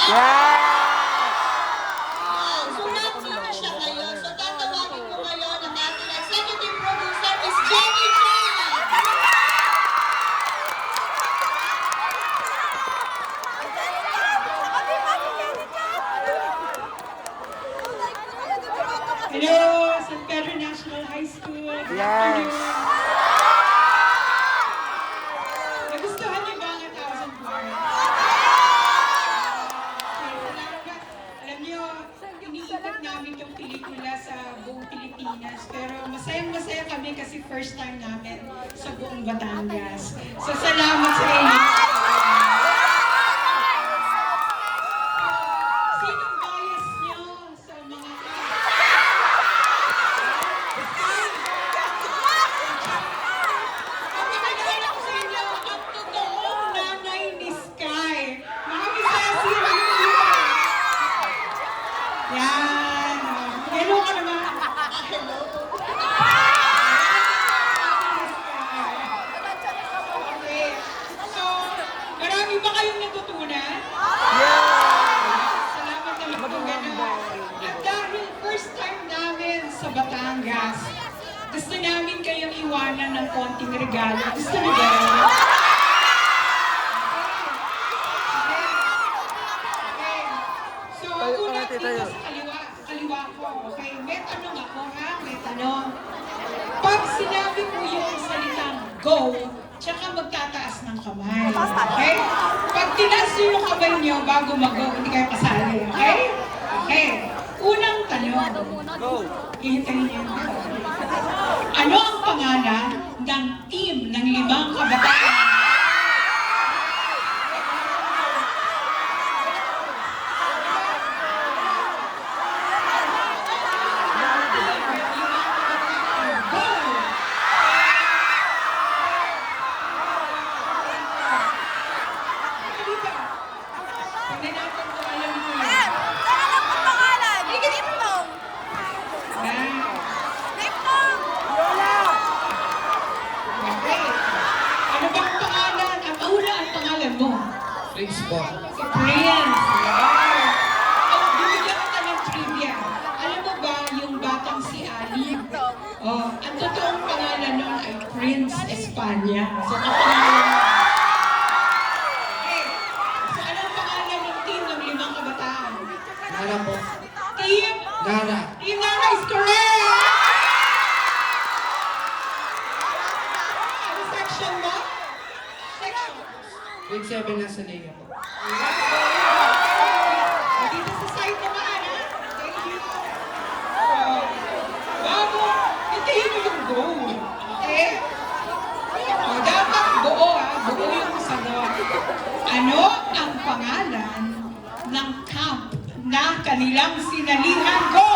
Yes! So, nandito na siya ngayon. So, tatawagin ko ngayon ang ating executive producer, Miss Jenny Chan. Hello, San Pedro National High School. Good Yes. afternoon. Nagustuhan niyo ba ang 1,000 flowers? Okay, salamat. Alam niyo, iniikot namin itong pelikula sa buong Pilipinas. Pero masayang-masaya kami kasi first time namin sa buong Batangas. So salamat sa inyo. Sinong bias niyo sa mga Kami nagkala ko sa inyo ang totoong nanay ni Sky. Mga Bisaya Yan. Hello ka naman. Hello. Okay. So, marami ba kayong natutunan? Salamat naman po gano'n. At dahil first time namin sa Batangas, gusto namin kayong iwanan ng konting regalo. Gusto niyo ba? Okay. So, una dito sa kaliwa ko. Okay, may tanong ako ha, may tanong. Pag sinabi ko yung salitang go, tsaka magtataas ng kamay. Okay? Pag tinaas nyo yung kamay nyo bago mag-go, hindi kayo kasali. Okay? Okay. Unang tanong. Go! Hihintayin niyo. Ano ang pangalan ng team ng 5 kabataan? Go! Halika. Tingnan natin kung alam mo yun. Okay. Ano bang pangalan? Ang una ang pangalan mo? Prince po. Si Prince. Wow. Oh, bibigyan kita ng trivia. Alam mo ba yung batang si Ali? Oh, ang totoong pangalan nun ay Prince Espanya. So, kapangalan mo. Okay. So, anong pangalan ng team ng 5 kabataan? Nara po. Team? Nara. Team Nara is correct! Ano section mo? Section. Grade 7 na sa Nea po. Dito sa side naman, ha? Thank you. Bago, hintayin mo yung go. Okay? Dapat buo, ha? Buo yung sagot. Ano ang pangalan ng camp na kanilang sinalihan? Go!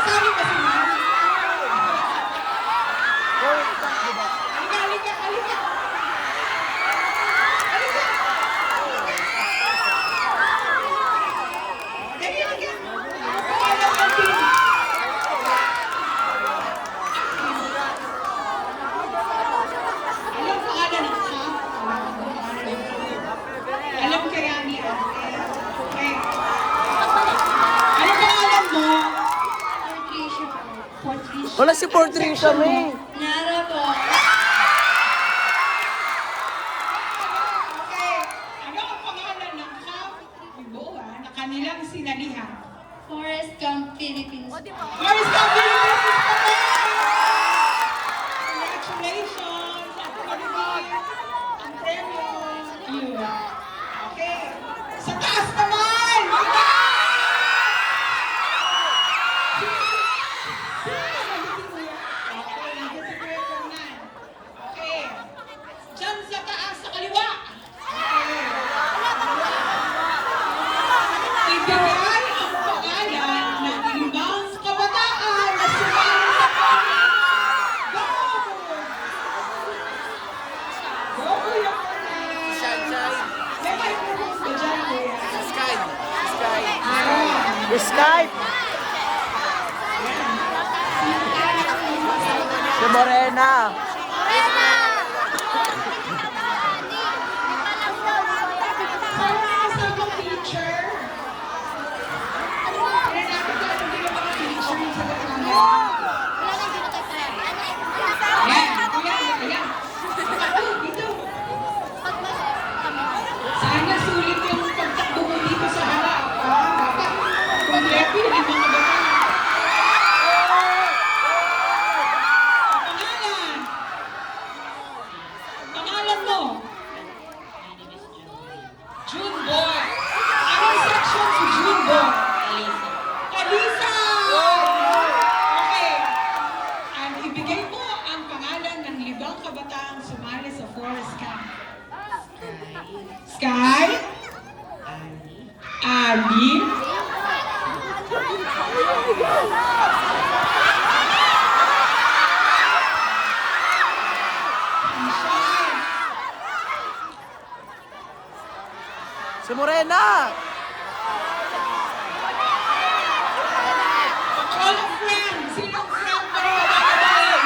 Sabi ba si Mami? Halika, halika, halika. Halika. Dali, halika. Ano pangalan ng team? Alam pangalan ng camp? Alam kaya ni ate? Okay. Ano pangalan mo? Patricia. Wala si Portrisha, May. Nara po. Okay. Ano ang pangalan ng camp ni Boa na kanilang sinalihan? Forest Gump, Philippines. Forest Gump Philippines is correct! Congratulations! At Maribel, ang premyo. You. Okay. Sa taas naman! Okay. Diyan sa taas, sa kaliwa. Okay. Ibigay ang pangalan ng 5 kabataan na sumali sa Go! Go, Kuya Fernand! Sunshine. May microphone ka dyan, Kuya. Sky. Sky. Ayan. Skype. Si Morena. or Sky? Sky? Ali? Si Morena! All of friends! Sinong friend mo rin babagayin?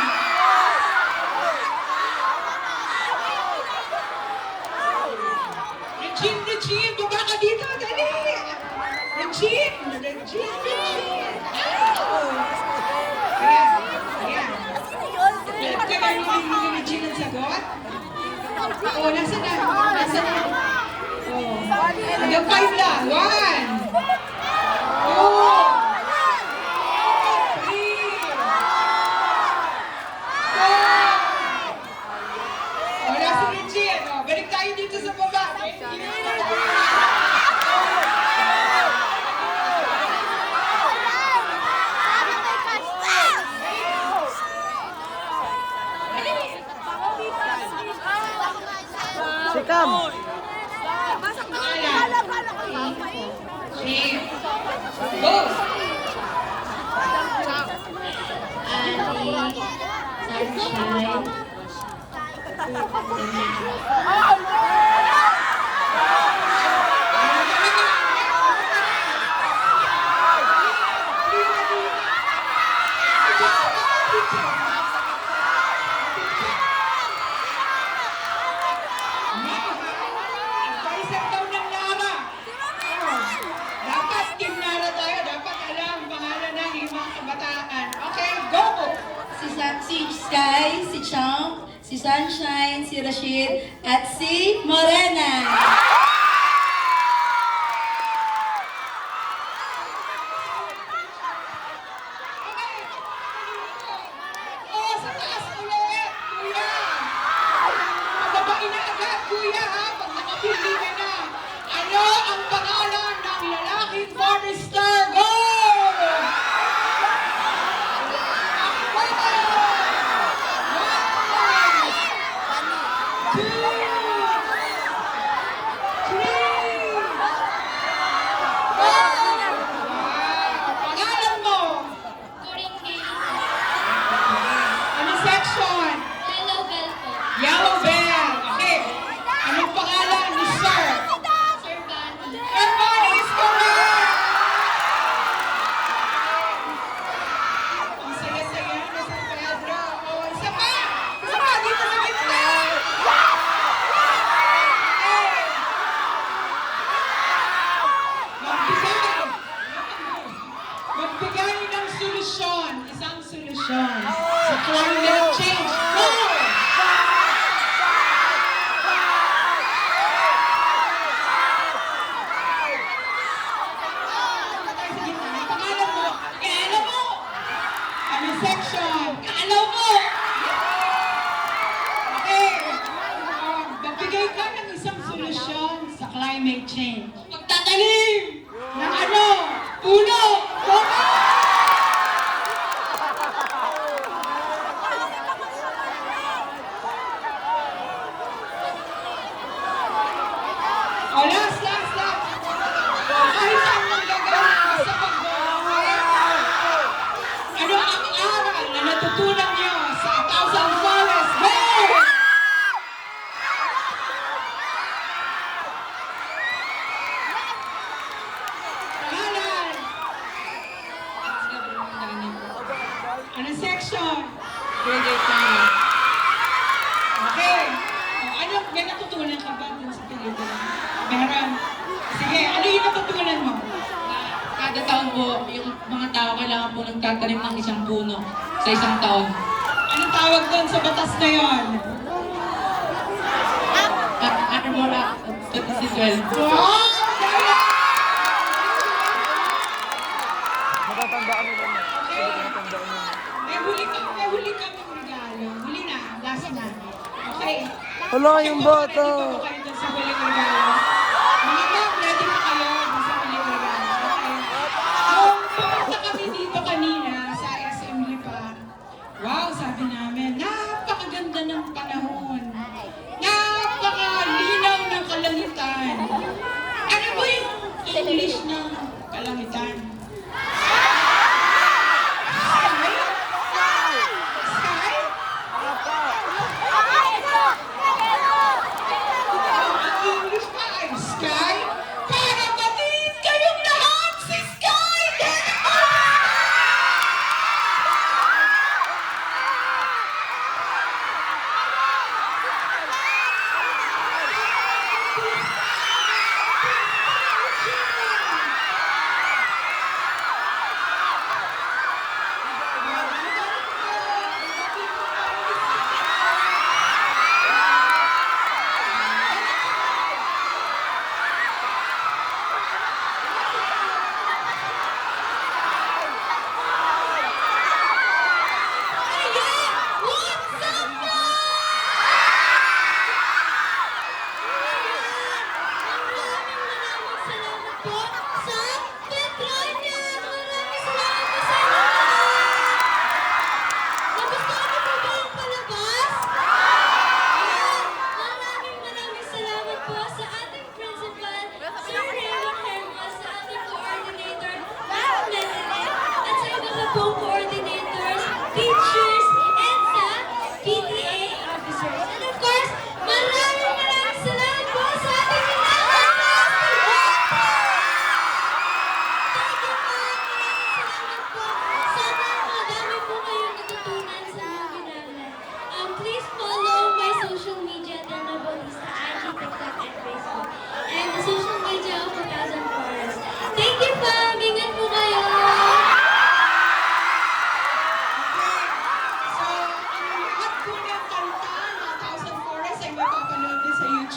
Regine, baba ka dito, dali! Regine! Ayan, ayan. Alam ka ba yung Regine ang sagot? Oo, nasa na? Oh. Hanggang 5 lang. 1, 2, 3, 4. Wala si Regine. Oh, balik tayo dito sa baba. Si Cam! Go! Advisor daw ng Lara. Dapat Team Lara tayo. Dapat alam pangalan ng limang kabataan. Okay, go! Si Sky, si Chang, si Sunshine, si Rashid, at si Morena. Oh, sa taas ulit, kuya. Pababain na agad, kuya, ha? Pag nakapili ka na. Ano ang pangalan ng lalaking four-star? Go! Pangalan mo? Ano section? Yellow Bell. Okay. Anong pangalan ni Sir? Everybody is correct! Ang saya-saya na San Pedro. Oh, isa pa! Isa pa! Dito sa gitna! Okay. Magbigay ng solusyon. Isang solusyon sa climate change. Go! Pangalan mo? Kaalaw mo! Ano section? Kaalaw mo! Okay. Magbigay ka ng isang solusyon sa climate change. Pagtatanim ng ano? Puno! Puno! O, last. Kahit saan mong gagawin sa pagbabawi. Ano ang aral na natutunan niyo sa 1,000 Forest? Go! Pangalan? Ano section? Okay. O, ano, may natutunan ka ba dun sa pelikula? Meron. Sige, ano yung natutunan mo? Kada taon po, yung mga tao kailangan po nagtatanim ng isang puno sa isang taon. Anong tawag doon sa batas na yon? Arbor Act of 2012. Wow! Matatandaan mo naman. Okay. Matatandaan mo. May huli kaming regalo. Huli na, last na. Okay. Wala yung bata. Ready pa ba kayo dun sa huling regalo? Mga ma'am, ready pa kayo dun sa huling regalo? Okay. Nung pumunta kami dito kanina sa Assembly Park, wow, sabi namin, napakaganda ng panahon.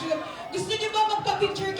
YouTube. Gusto niyo ba magpa-picture